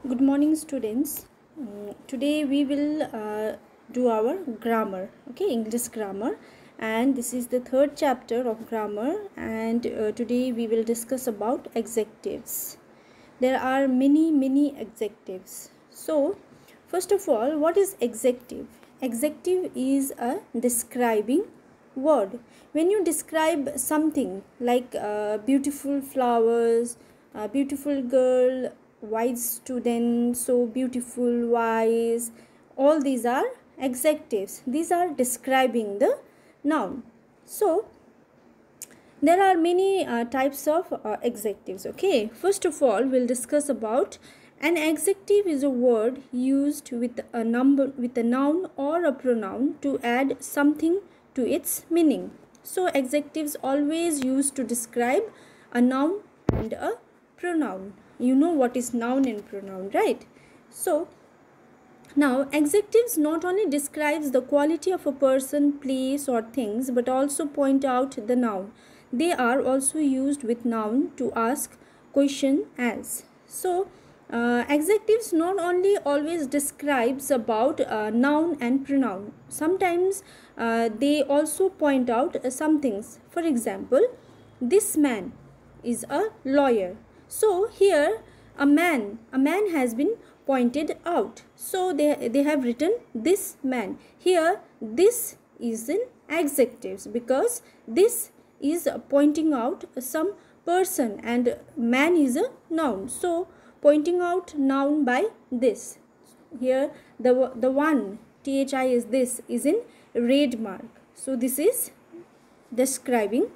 Good morning, students. Today we will do our grammar, okay, English grammar, and this is the third chapter of grammar. And today we will discuss about adjectives. There are many adjectives. So, first of all, what is adjective? Adjective is a describing word. When you describe something like beautiful flowers, beautiful girl, wise student, so beautiful, wise, all these are adjectives. These are describing the noun. So there are many types of adjectives. Okay, first of all we'll discuss about an adjective is a word used with a noun or a pronoun to add something to its meaning. So adjectives always used to describe a noun and a pronoun. You know what is noun and pronoun, right? So now adjectives not only describes the quality of a person, place or things, but also point out the noun. They are also used with noun to ask question as. So adjectives not only always describes about noun and pronoun. Sometimes they also point out some things. For example, this man is a lawyer. So here a man has been pointed out. So they have written this man. Here this is in adjectives because this is pointing out some person and man is a noun. So pointing out noun by this. Here the one thi is this is in red mark. So this is describing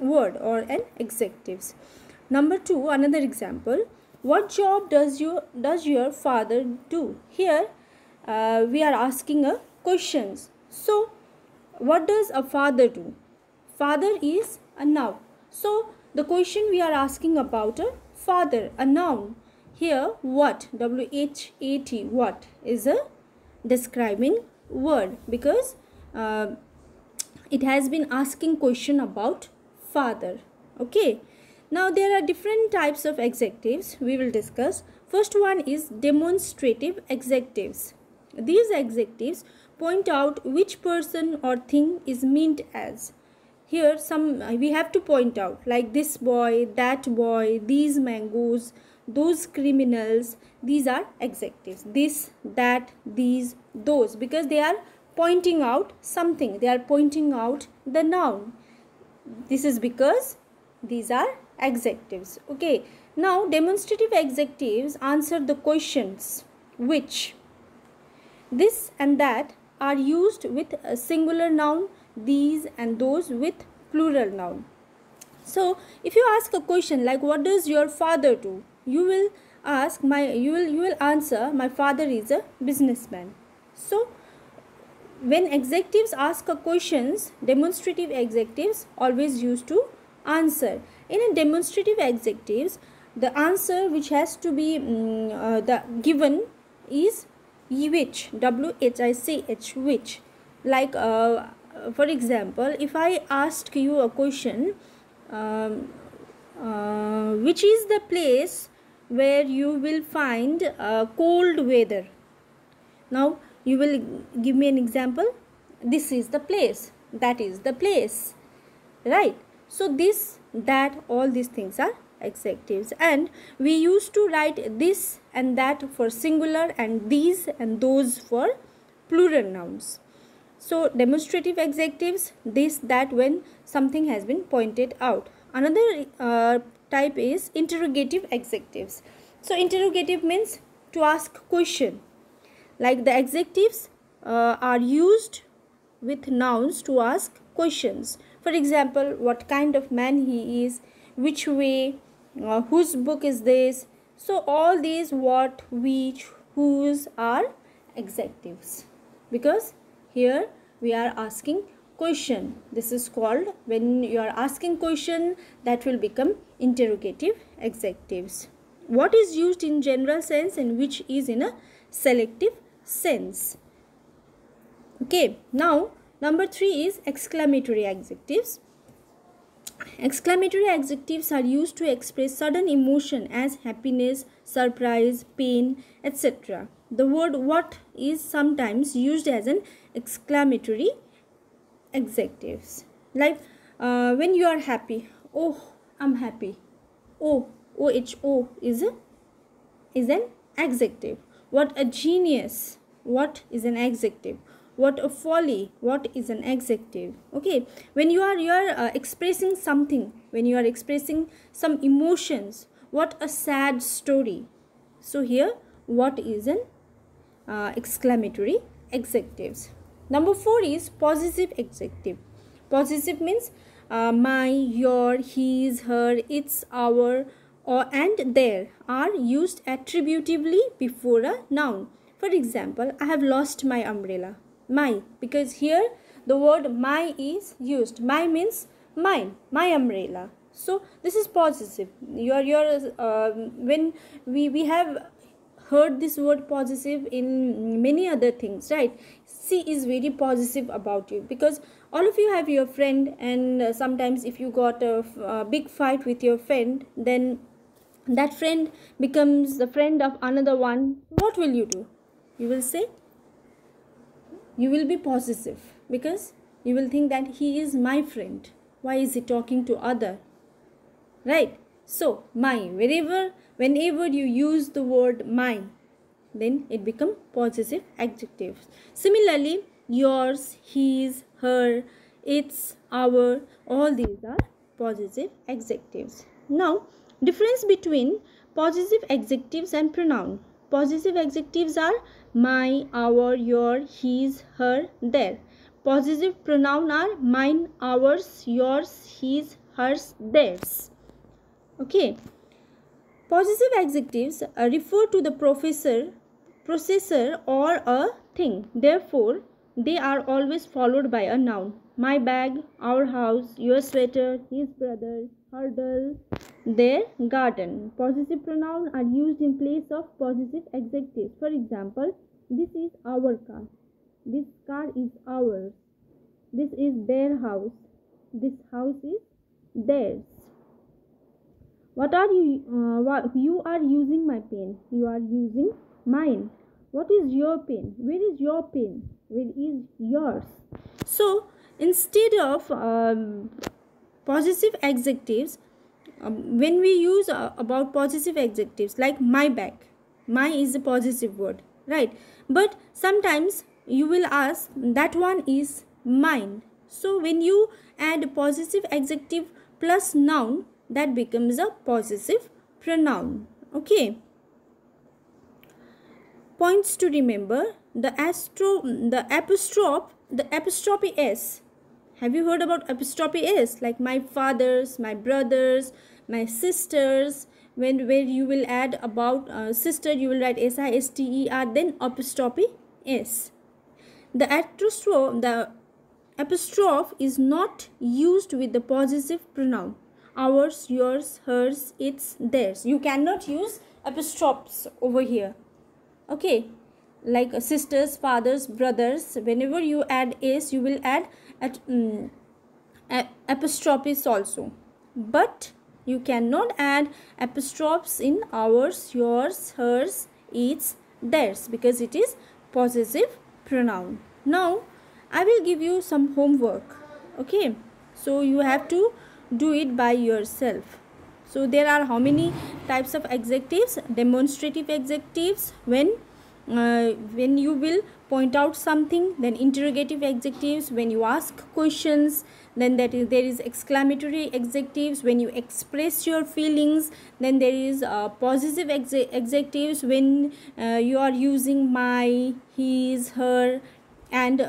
word or an adjectives. Number 2, another example. What job does your father do? Here we are asking a questions. So what does a father do? Father is a noun. So the question we are asking about a father, a noun. Here what, W-H-A-T, what is a describing word because it has been asking question about father. Okay. Now there are different types of adjectives we will discuss. First one is demonstrative adjectives. These adjectives point out which person or thing is meant as. Here some we have to point out like this boy, that boy, these mangoes, those criminals. These are adjectives. This, that, these, those, because they are pointing out something. They are pointing out the noun. This is because these are adjectives. Okay, now demonstrative adjectives answer the questions which, this and that are used with a singular noun, these and those with plural noun. So if you ask a question like what does your father do, you will ask you will answer my father is a businessman. So when adjectives ask a questions, demonstrative adjectives always used to answer. In a demonstrative adjectives, the answer which has to be the given is which, W-H-I-C-H, which. Like for example, if I ask you a question, which is the place where you will find cold weather? Now you will give me an example. This is the place, that is the place, right? So this, that, all these things are adjectives, and we used to write this and that for singular and these and those for plural nouns. So demonstrative adjectives, this, that, when something has been pointed out. Another type is interrogative adjectives. So interrogative means to ask question. Like the adjectives are used with nouns to ask questions. For example, what kind of man he is, which way, whose book is this. So all these what, which, whose are adjectives because here we are asking question. This is called, when you are asking question, that will become interrogative adjectives. What is used in general sense and which is in a selective sense. Okay, now number 3 is exclamatory adjectives. Exclamatory adjectives are used to express sudden emotion as happiness, surprise, pain, etc. The word what is sometimes used as an exclamatory adjectives. Like when you are happy, oh, I'm happy. Oh, OHO is an adjective. What a genius, what is an adjective. What a folly, what is an adjective. Okay, when you are expressing something, when you are expressing some emotions, what a sad story. So here what is an exclamatory adjectives. Number 4 is possessive adjective. Possessive means my, your, his, her, its, our, or and their are used attributively before a noun. For example, I have lost my umbrella. My, because here the word my is used. My means mine, my umbrella. So this is possessive. When we have heard this word possessive in many other things, right? She is very possessive about you, because all of you have your friend, and sometimes if you got a big fight with your friend, then that friend becomes the friend of another one. What will you do? You will say, you will be possessive, because you will think that he is my friend. Why is he talking to other? Right? So my, whenever you use the word my, then it becomes possessive adjectives. Similarly, yours, his, her, its, our, all these are possessive adjectives. Now, difference between possessive adjectives and pronoun. Possessive adjectives are my, our, your, his, her, their. Possessive pronoun are mine, ours, yours, his, hers, theirs. Okay. Possessive adjectives refer to the processor or a thing. Therefore, they are always followed by a noun. My bag, our house, your sweater, his brother, her doll, their garden. Possessive pronouns are used in place of possessive adjectives. For example, this is our car. This car is ours. This is their house. This house is theirs. What are you are using my pen. You are using mine. What is your pen? Where is your pen? Where is yours? So instead of possessive adjectives, when we use about possessive adjectives like my bag, my is a possessive word, right? But sometimes you will ask, that one is mine. So when you add possessive adjective plus noun, that becomes a possessive pronoun. Okay. Points to remember: the apostrophe s. Have you heard about apostrophe s? Like my fathers, my brothers, my sisters. Where you will add about sister, you will write sister, then apostrophe s. The apostrophe is not used with the possessive pronoun. Ours, yours, hers, its, theirs. You cannot use apostrophes over here. Okay, like sisters, fathers, brothers. Whenever you add s, you will add apostrophes also. But you cannot add apostrophes in ours, yours, hers, its, theirs, because it is possessive pronoun. Now I will give you some homework. Okay, so you have to do it by yourself. So there are how many types of adjectives? Demonstrative adjectives when you will point out something, then interrogative adjectives when you ask questions, then there is exclamatory adjectives when you express your feelings, then there is possessive adjectives when you are using my, his, her, and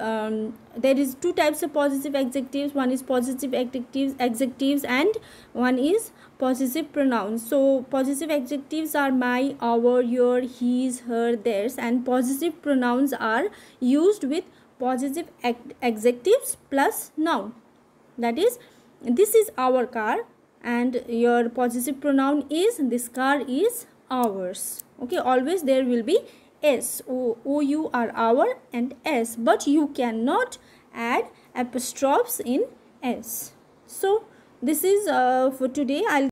there is two types of possessive adjectives. One is possessive adjectives and one is possessive pronouns. So possessive adjectives are my, our, your, his, her, theirs, and possessive pronouns are used with possessive adjectives plus noun. That is, this is our car, and your possessive pronoun is this car is ours. Okay, always there will be s, ou are our and s, but you cannot add apostrophes in s. So this is for today. I'll